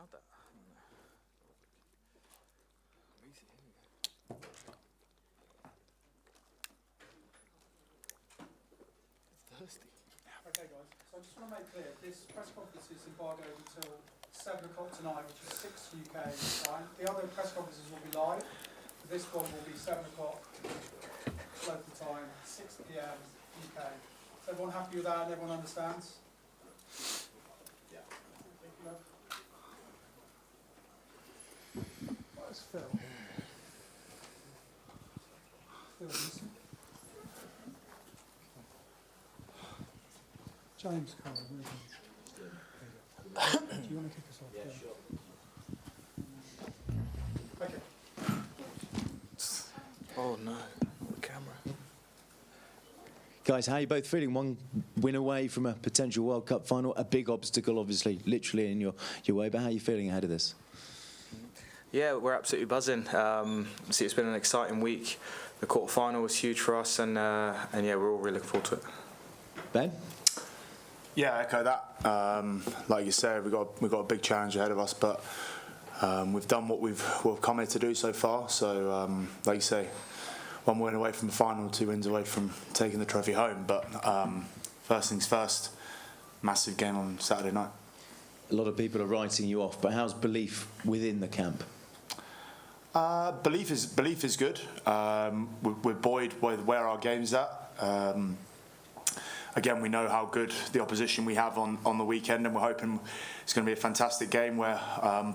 allowed that. Easy, here we go. It's thirsty. Okay guys, so I just want to make clear, this press conference is embargoed until 7 o'clock tonight, which is 6 UK time. The other press conferences will be live. This one will be 7 o'clock local time, 6 PM UK. Is everyone happy with that and everyone understands? Yeah. Thank you, love. Where's Phil? Phil, listen. James, Carl, do you want to kick us off? Yeah, sure. Okay. Oh no, the camera. Guys, how are you both feeling? One win away from a potential World Cup final, a big obstacle, obviously, literally in your way. But how are you feeling ahead of this? Yeah, we're absolutely buzzing. See, it's been an exciting week. The quarter final was huge for us, and yeah, we're all really looking forward to it. Ben? Yeah, I echo that. Like you said, we've got a big challenge ahead of us, but we've done what we've come here to do so far. So, like you say, one win away from the final, 2 wins away from taking the trophy home. But first things first, massive game on Saturday night. A lot of people are writing you off, but how's belief within the camp? Belief is good. We're buoyed by where our game's at. Again, we know how good the opposition we have on the weekend, and we're hoping it's going to be a fantastic game where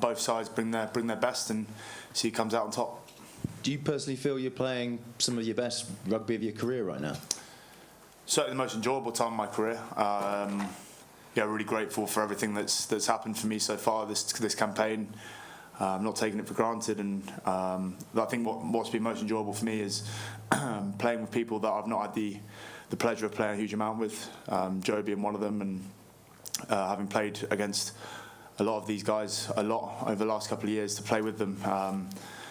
both sides bring their best and see who comes out on top. Do you personally feel you're playing some of your best rugby of your career right now? Certainly the most enjoyable time of my career. Yeah, really grateful for everything that's happened for me so far this campaign. I'm not taking it for granted, and I think what's been most enjoyable for me is playing with people that I've not had the pleasure of playing a huge amount with, Joe being one of them, and having played against a lot of these guys a lot over the last couple of years, to play with them,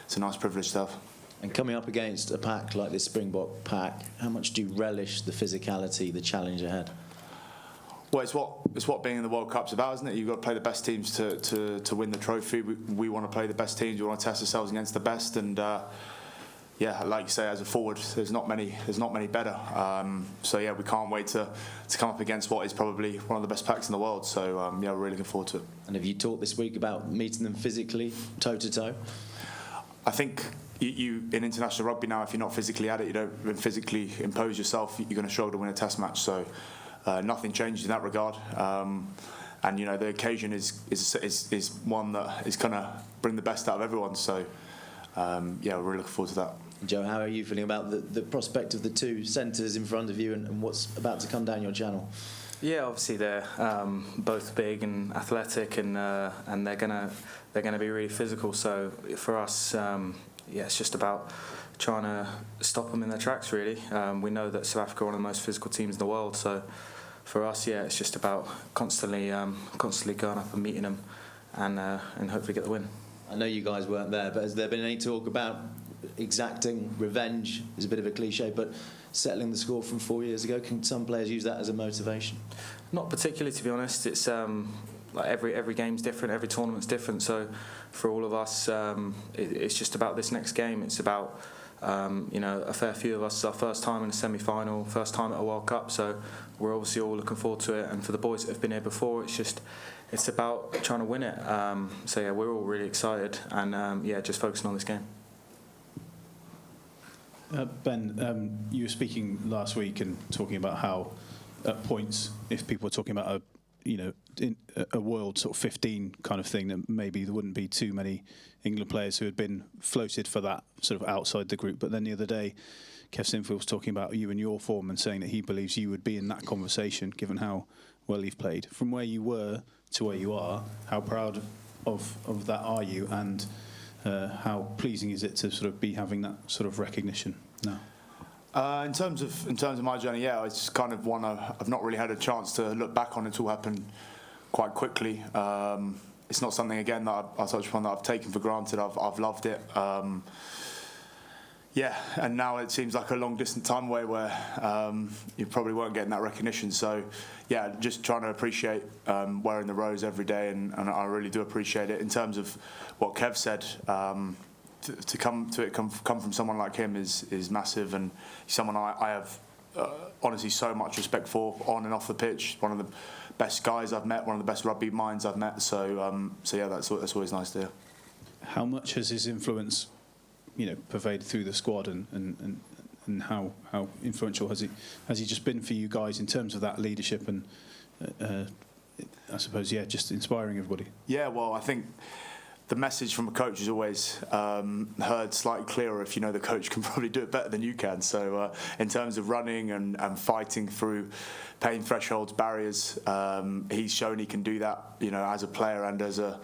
it's a nice privilege to have. And coming up against a pack like this Springbok pack, how much do you relish the physicality, the challenge ahead? Well, it's what being in the World Cup's about, isn't it? You've got to play the best teams to win the trophy. We want to play the best teams. We want to test ourselves against the best, and yeah, like you say, as a forward, there's not many better. So yeah, we can't wait to come up against what is probably one of the best packs in the world. So yeah, we're really looking forward to it. And have you talked this week about meeting them physically, toe to toe? I think you in international rugby now, if you're not physically at it, you don't physically impose yourself, you're going to struggle to win a test match. So nothing changes in that regard. And you know, the occasion is one that is going to bring the best out of everyone. So yeah, we're really looking forward to that. Joe, how are you feeling about the prospect of the two centres in front of you and what's about to come down your channel? Yeah, obviously they're both big and athletic, and they're gonna be really physical. So for us, yeah, it's just about trying to stop them in their tracks. Really, we know that South Africa are one of the most physical teams in the world. So for us, yeah, it's just about constantly going up and meeting them, and hopefully get the win. I know you guys weren't there, but has there been any talk about exacting revenge? Is a bit of a cliche, but settling the score from 4 years ago. Can some players use that as a motivation? Not particularly, to be honest. It's like every game's different, every tournament's different. So for all of us, it's just about this next game. It's about you know, a fair few of us, it's our first time in a semi-final, first time at a World Cup. So we're obviously all looking forward to it. And for the boys that have been here before, it's about trying to win it. So yeah, we're all really excited, and yeah, just focusing on this game. Ben, you were speaking last week and talking about how at points, if people were talking about a world sort of 15 kind of thing, that maybe there wouldn't be too many England players who had been floated for that sort of outside the group. But then the other day, Kev Sinfield was talking about you and your form and saying that he believes you would be in that conversation, given how well you've played. From where you were to where you are, how proud of that are you, and how pleasing is it to sort of be having that sort of recognition now? In terms of my journey, yeah, it's kind of one I've not really had a chance to look back on. It's all happened quite quickly. It's not something, again, that I touched upon, that I've taken for granted. I've loved it. Yeah, and now it seems like a long distant time away where you probably weren't getting that recognition. So, yeah, just trying to appreciate wearing the rose every day, and I really do appreciate it. In terms of what Kev said, to come from someone like him is massive, and someone I have honestly so much respect for on and off the pitch. One of the best guys I've met, one of the best rugby minds I've met. So yeah, that's always nice to hear. How much has his influence, pervaded through the squad, and how influential has he just been for you guys in terms of that leadership and I suppose just inspiring everybody? Yeah, well, I think the message from a coach is always heard slightly clearer if you know the coach can probably do it better than you can. So in terms of running and fighting through pain thresholds, barriers, he's shown he can do that, as a player and as a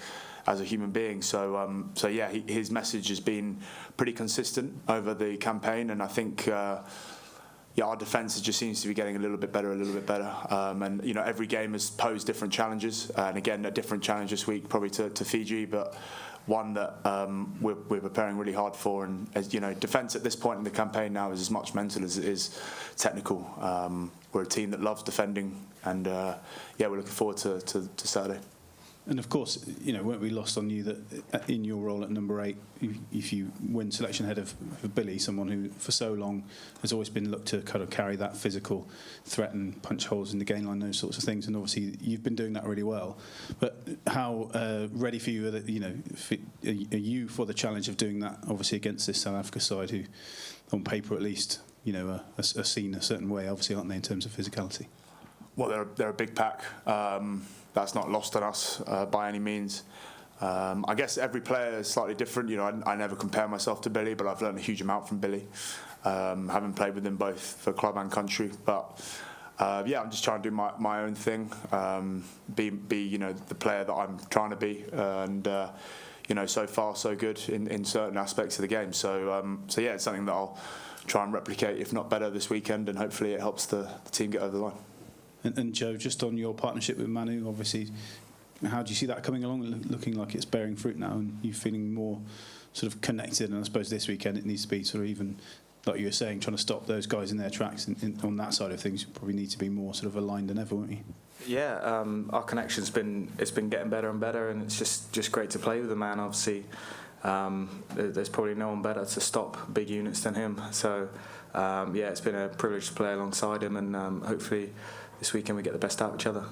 human being. So yeah, his message has been pretty consistent over the campaign, and I think our defence just seems to be getting a little bit better. And every game has posed different challenges, and again a different challenge this week probably to Fiji, but one that we're preparing really hard for. And as defence at this point in the campaign now is as much mental as it is technical. We're a team that loves defending, and we're looking forward to Saturday. And of course, weren't we lost on you that in your role at number 8, if you win selection ahead of Billy, someone who for so long has always been looked to kind of carry that physical threat and punch holes in the gain line, those sorts of things, and obviously you've been doing that really well. But how ready for you, are you for the challenge of doing that, obviously against this South Africa side who, on paper at least, are seen a certain way, obviously, aren't they, in terms of physicality? Well, they're a big pack. That's not lost on us by any means. I guess every player is slightly different. I never compare myself to Billy, but I've learned a huge amount from Billy, having played with him both for club and country. But I'm just trying to do my own thing, be the player that I'm trying to be, and so far so good in certain aspects of the game. So yeah, it's something that I'll try and replicate, if not better, this weekend, and hopefully it helps the team get over the line. And Joe, just on your partnership with Manu, obviously, how do you see that coming along, looking like it's bearing fruit now, and you feeling more sort of connected? And I suppose this weekend it needs to be sort of even, like you were saying, trying to stop those guys in their tracks. On that side of things, you probably need to be more sort of aligned than ever, won't you? Yeah, our connection's been getting better and better, and it's just great to play with the man. Obviously, there's probably no one better to stop big units than him. So it's been a privilege to play alongside him, and hopefully this weekend we get the best out of each other.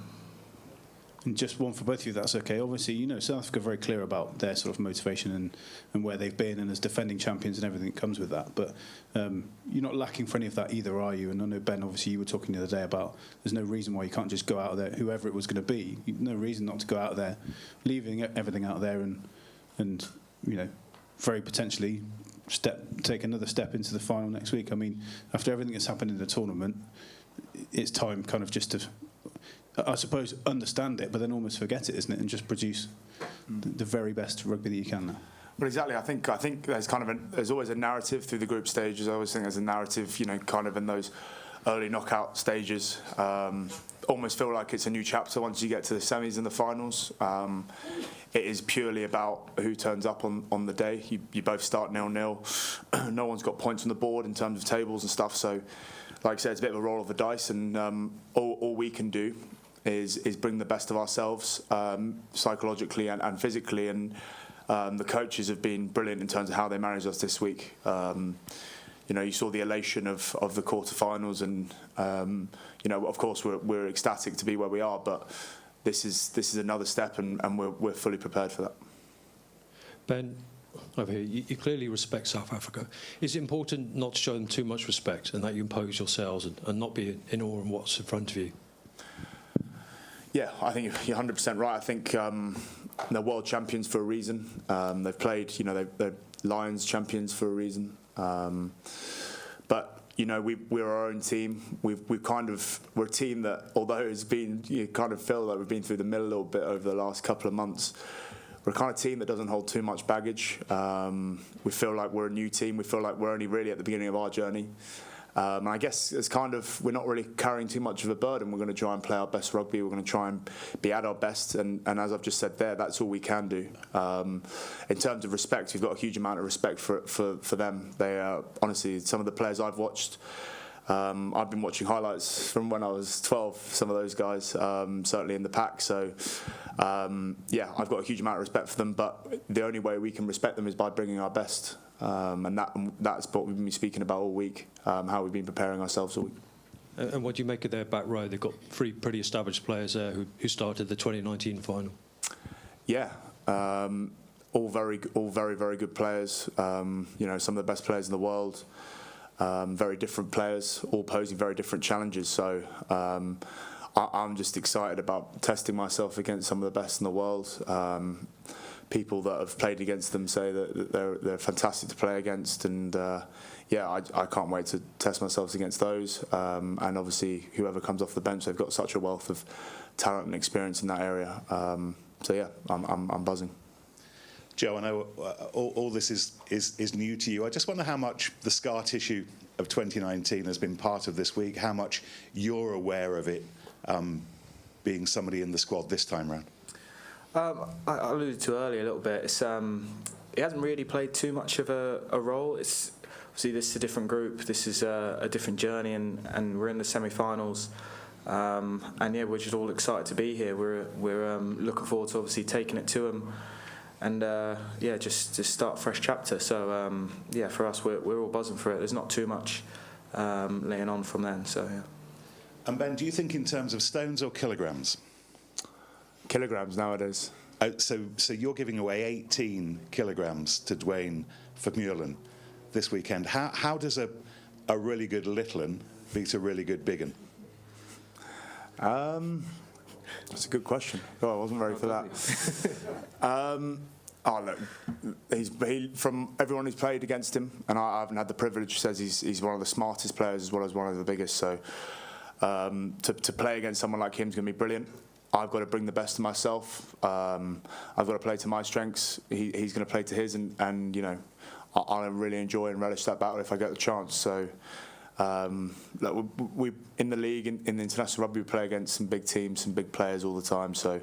And just one for both of you, if that's okay. Obviously, South Africa are very clear about their sort of motivation and where they've been, and as defending champions and everything that comes with that. But you're not lacking for any of that either, are you? And I know, Ben, obviously you were talking the other day about there's no reason why you can't just go out there, whoever it was going to be. No reason not to go out there, leaving everything out there and very potentially take another step into the final next week. I mean, after everything that's happened in the tournament, it's time kind of just to, I suppose, understand it, but then almost forget it, isn't it, and just produce the very best rugby that you can now. Well, exactly. I think there's kind of there's always a narrative through the group stages. I always think there's a narrative, kind of in those early knockout stages. Almost feel like it's a new chapter once you get to the semis and the finals. It is purely about who turns up on the day. You both start 0-0. No one's got points on the board in terms of tables and stuff. So, like I said, it's a bit of a roll of the dice, and all we can do is bring the best of ourselves psychologically and physically. And the coaches have been brilliant in terms of how they managed us this week. You saw the elation of the quarterfinals, and of course we're ecstatic to be where we are. But this is another step, and we're fully prepared for that. Ben, over here, you clearly respect South Africa. Is it important not to show them too much respect, and that you impose yourselves and not be in awe of what's in front of you? Yeah, I think you're 100% right. I think they're world champions for a reason. They've played, they're Lions champions for a reason. But we're our own team. We're a team that, although it's been, you kind of feel like we've been through the mill a little bit over the last couple of months. We're a kind of team that doesn't hold too much baggage. We feel like we're a new team. We feel like we're only really at the beginning of our journey. And I guess it's kind of, we're not really carrying too much of a burden. We're going to try and play our best rugby. We're going to try and be at our best. And as I've just said there, that's all we can do. In terms of respect, we've got a huge amount of respect for them. They are, honestly, some of the players I've watched, I've been watching highlights from when I was 12, some of those guys, certainly in the pack. So, yeah, I've got a huge amount of respect for them. But the only way we can respect them is by bringing our best. And that's what we've been speaking about all week, how we've been preparing ourselves all week. And what do you make of their back row? They've got 3 pretty established players there who started the 2019 final. Yeah, all very, very good players. You know, some of the best players in the world. Very different players, all posing very different challenges. So I'm just excited about testing myself against some of the best in the world. People that have played against them say that they're fantastic to play against, and yeah, I can't wait to test myself against those. And obviously, whoever comes off the bench, they've got such a wealth of talent and experience in that area. So yeah, I'm buzzing. Joe, I know all this is new to you. I just wonder how much the scar tissue of 2019 has been part of this week, how much you're aware of it, being somebody in the squad this time round. I alluded to earlier a little bit. It's, he hasn't really played too much of a role. It's obviously this is a different group. This is a different journey, and we're in the semi-finals. And yeah, we're just all excited to be here. We're looking forward to obviously taking it to them, and yeah, just start a fresh chapter. So yeah, for us, we're all buzzing for it. There's not too much laying on from then. So yeah. And Ben, do you think in terms of stones or kilograms? Kilograms nowadays. So you're giving away 18 kilograms to Dwayne Vermeulen this weekend. How does a really good little un beat a really good big un? That's a good question. Oh, I wasn't ready for that. Oh look, from everyone who's played against him, and I haven't had the privilege, says he's one of the smartest players as well as one of the biggest. So to play against someone like him is going to be brilliant. I've got to bring the best of myself. I've got to play to my strengths. He's going to play to his, and you know, I'll really enjoy and relish that battle if I get the chance. So, look, we in the league, in the international rugby, we play against some big teams, some big players all the time. So,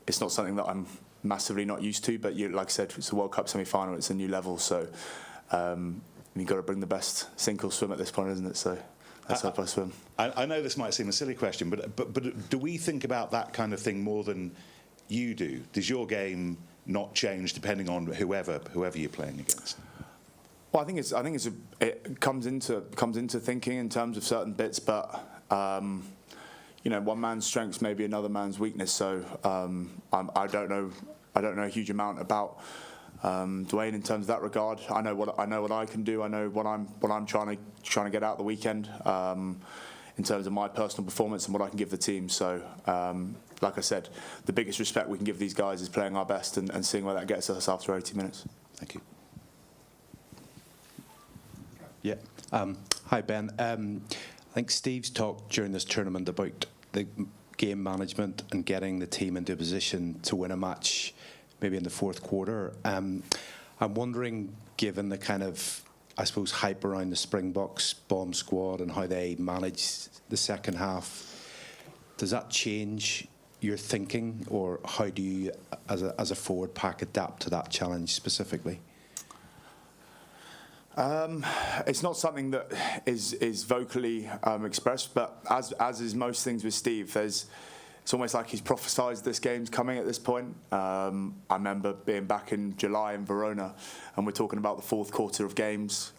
it's not something that I'm massively not used to. But like I said, it's a World Cup semi-final. It's a new level. So, you've got to bring the best, sink or swim at this point, isn't it? So. Let's hope I swim. I know this might seem a silly question, but do we think about that kind of thing more than you do? Does your game not change depending on whoever you're playing against? Well, I think it comes into thinking in terms of certain bits, but you know, one man's strengths may be another man's weakness. So I don't know a huge amount about Dwayne in terms of that regard. I know what I can do. I know what I'm trying to get out the weekend in terms of my personal performance and what I can give the team. So, like I said, the biggest respect we can give these guys is playing our best and seeing where that gets us after 80 minutes. Thank you. Yeah. Hi, Ben. I think Steve's talked during this tournament about the game management and getting the team into a position to win a match maybe in the fourth quarter. I'm wondering, given the kind of, I suppose, hype around the Springboks bomb squad and how they manage the second half, does that change your thinking, or how do you, as a forward pack, adapt to that challenge specifically? It's not something that is vocally expressed, but as is most things with Steve, it's almost like he's prophesied this game's coming at this point. I remember being back in July in Verona, and we're talking about the fourth quarter of games,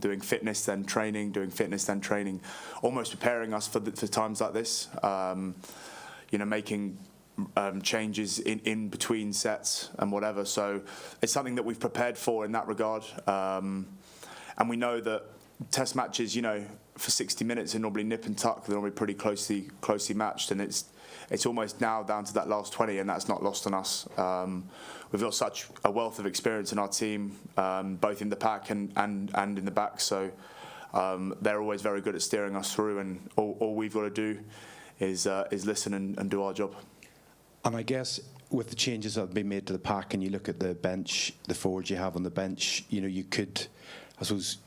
doing fitness then training, almost preparing us for times like this. You know, making changes in between sets and whatever. So it's something that we've prepared for in that regard. And we know that test matches, you know, for 60 minutes are normally nip and tuck. They're normally pretty closely matched, and it's almost now down to that last 20, and that's not lost on us. We've got such a wealth of experience in our team, both in the pack and in the back. So they're always very good at steering us through, and all we've got to do is listen and do our job. And I guess with the changes that have been made to the pack, and you look at the bench, the forwards you have on the bench, you know, you could, I suppose,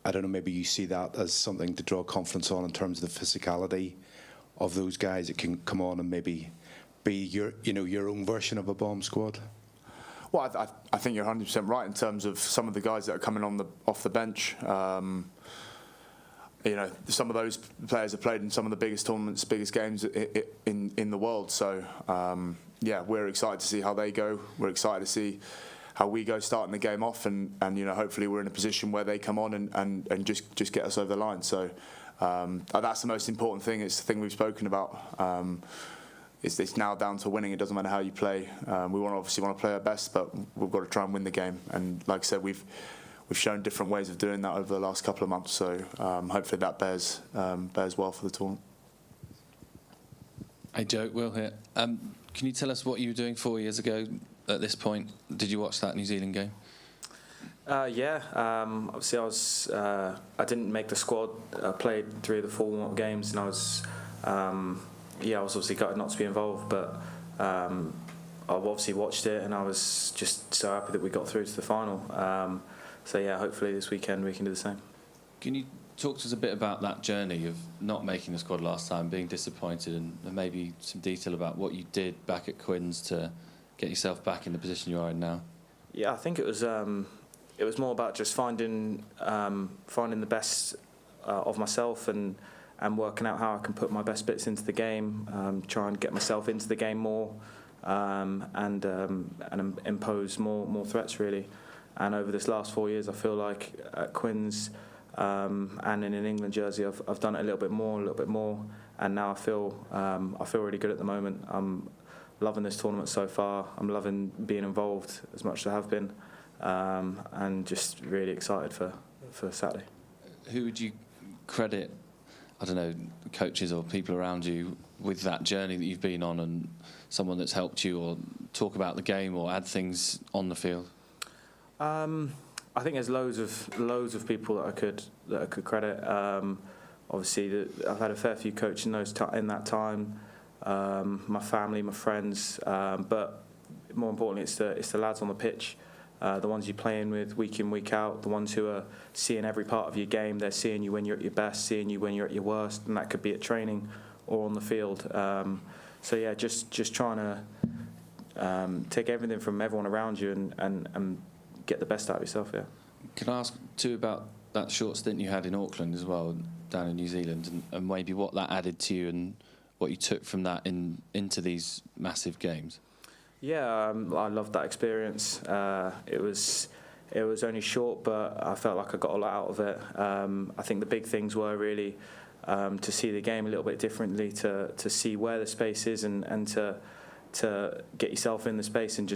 I don't know, maybe you see that as something to draw confidence on in terms of the physicality of those guys that can come on and maybe be your own version of a bomb squad? Well, I think you're 100% right in terms of some of the guys that are coming off the bench. Some of those players have played in some of the biggest tournaments, biggest games in the world. So, we're excited to see how they go. We're excited to see how we go starting the game off, and hopefully we're in a position where they come on and just get us over the line. So that's the most important thing. It's the thing we've spoken about. It's now down to winning. It doesn't matter how you play. We obviously want to play our best, but we've got to try and win the game. And like I said, we've shown different ways of doing that over the last couple of months. So hopefully that bears well for the tournament. Hey Joe, Will here. Can you tell us what you were doing 4 years ago at this point? Did you watch that New Zealand game? Obviously I didn't make the squad. I played 3 of the 4 warm-up games, and I was obviously gutted not to be involved, but I've obviously watched it, and I was just so happy that we got through to the final. Hopefully this weekend we can do the same. Can you talk to us a bit about that journey of not making the squad last time, being disappointed, and maybe some detail about what you did back at Quins to get yourself back in the position you are in now? Yeah, I think it was more about just finding the best of myself and working out how I can put my best bits into the game, try and get myself into the game more, and impose more threats really. And over this last 4 years, I feel like at Quins and in an England jersey, I've done it a little bit more, and now I feel really good at the moment. I'm loving this tournament so far. I'm loving being involved as much as I have been, and just really excited for Saturday. Who would you credit, I don't know, coaches or people around you with that journey that you've been on, and someone that's helped you or talk about the game or add things on the field? I think there's loads of people that I could credit. Obviously, I've had a fair few coaches in that time. My family, my friends, but more importantly, it's the lads on the pitch, the ones you're playing with week in, week out, the ones who are seeing every part of your game. They're seeing you when you're at your best, seeing you when you're at your worst, and that could be at training or on the field. Just trying to take everything from everyone around you and get the best out of yourself. Yeah. Can I ask too about that short stint you had in Auckland as well, down in New Zealand, and maybe what that added to you and what you took from that into these massive games? Yeah, I loved that experience. It was only short, but I felt like I got a lot out of it. I think the big things were really to see the game a little bit differently, to see where the space is, and to get yourself in the space and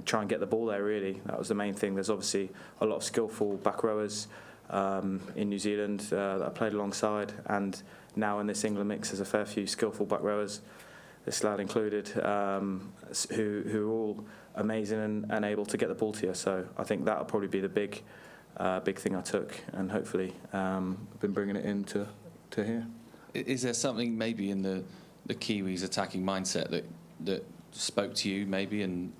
try and get the ball there, really. That was the main thing. There's obviously a lot of skillful back rowers in New Zealand that I played alongside, and now in this England mix there's a fair few skillful back rowers, this lad included, who are all amazing and able to get the ball to you. So I think that'll probably be the big thing I took, and hopefully been bringing it into here. Is there something maybe in the Kiwis' attacking mindset that spoke to you maybe, and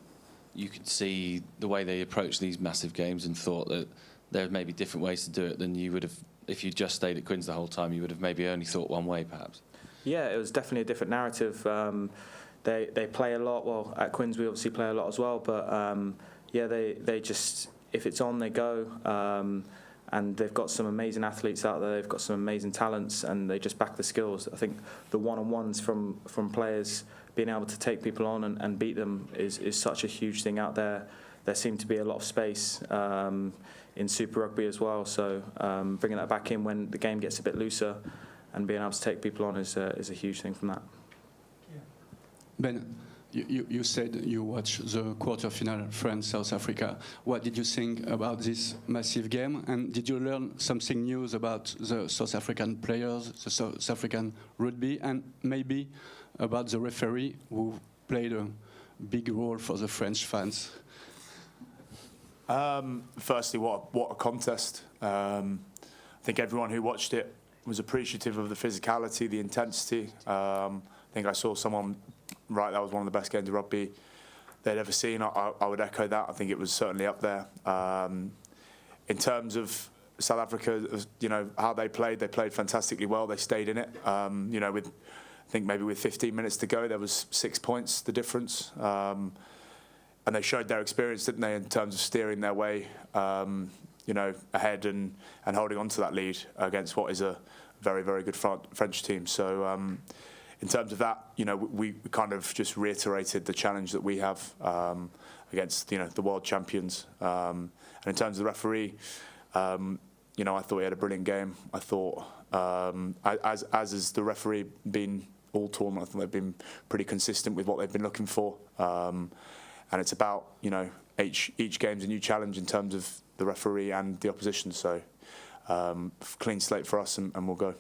you could see the way they approach these massive games and thought that there may be different ways to do it than you would have if you just stayed at Quins the whole time? You would have maybe only thought one way, perhaps. Yeah, it was definitely a different narrative. They play a lot. Well, at Quins we obviously play a lot as well, but they just, if it's on, they go. And they've got some amazing athletes out there. They've got some amazing talents, and they just back the skills. I think the one-on-ones from players being able to take people on and beat them is such a huge thing out there. There seemed to be a lot of space in Super Rugby as well. So bringing that back in when the game gets a bit looser and being able to take people on is a huge thing from that. Yeah. Ben, you said you watched the quarter-final France-South Africa. What did you think about this massive game? And did you learn something new about the South African players, the South African rugby, and maybe about the referee who played a big role for the French fans? Firstly, what a contest. I think everyone who watched it was appreciative of the physicality, the intensity. I think I saw someone write that was one of the best games of rugby they'd ever seen. I would echo that. I think it was certainly up there. in terms of South Africa, you know, how they played fantastically well. They stayed in it. You know, with I think maybe with 15 minutes to go, there was 6 points the difference. And they showed their experience, didn't they, in terms of steering their way, you know, ahead and holding on to that lead against what is a very, very good French team. So in terms of that, you know, we kind of just reiterated the challenge that we have against, you know, the world champions. And in terms of the referee, you know, I thought he had a brilliant game. I thought, as has the referee been all tournament, I think they've been pretty consistent with what they've been looking for. And it's about, you know, each game's a new challenge in terms of the referee and the opposition. So clean slate for us, and we'll go.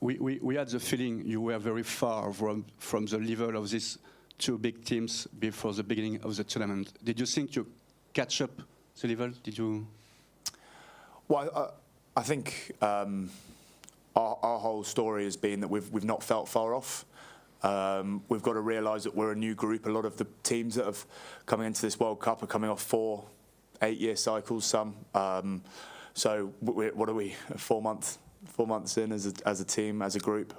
We had the feeling you were very far from the level of these two big teams before the beginning of the tournament. Did you think you catch up the level? Did you? Well, I think our whole story has been that we've not felt far off. We've got to realise that we're a new group. A lot of the teams that have coming into this World Cup are coming off 4 8-year cycles. Some. So what are we? 4 months in as a team, as a group.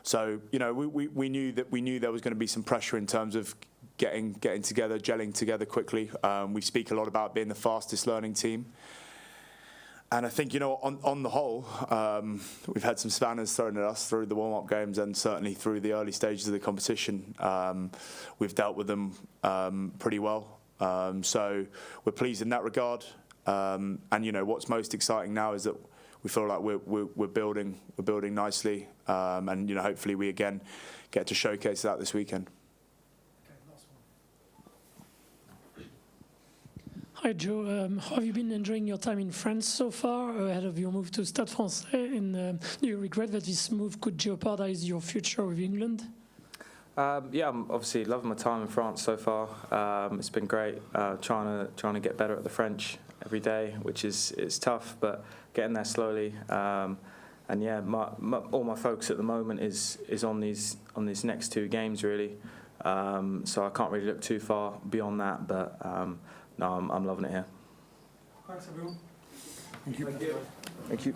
So you know, we knew there was going to be some pressure in terms of getting together, gelling together quickly. We speak a lot about being the fastest learning team. And I think, you know, on the whole, we've had some spanners thrown at us through the warm-up games and certainly through the early stages of the competition. We've dealt with them pretty well. So we're pleased in that regard. And, you know, what's most exciting now is that we feel like we're building nicely. And, you know, hopefully we again get to showcase that this weekend. Hi Joe, how have you been enjoying your time in France so far ahead of your move to Stade Français? And do you regret that this move could jeopardize your future with England? Yeah, I'm obviously loving my time in France so far. It's been great. Trying to get better at the French every day, which is tough, but getting there slowly. And yeah, all my focus at the moment is on these next 2 games really. So I can't really look too far beyond that, but. No, I'm loving it here. Thanks, everyone. Thank you. Thank you.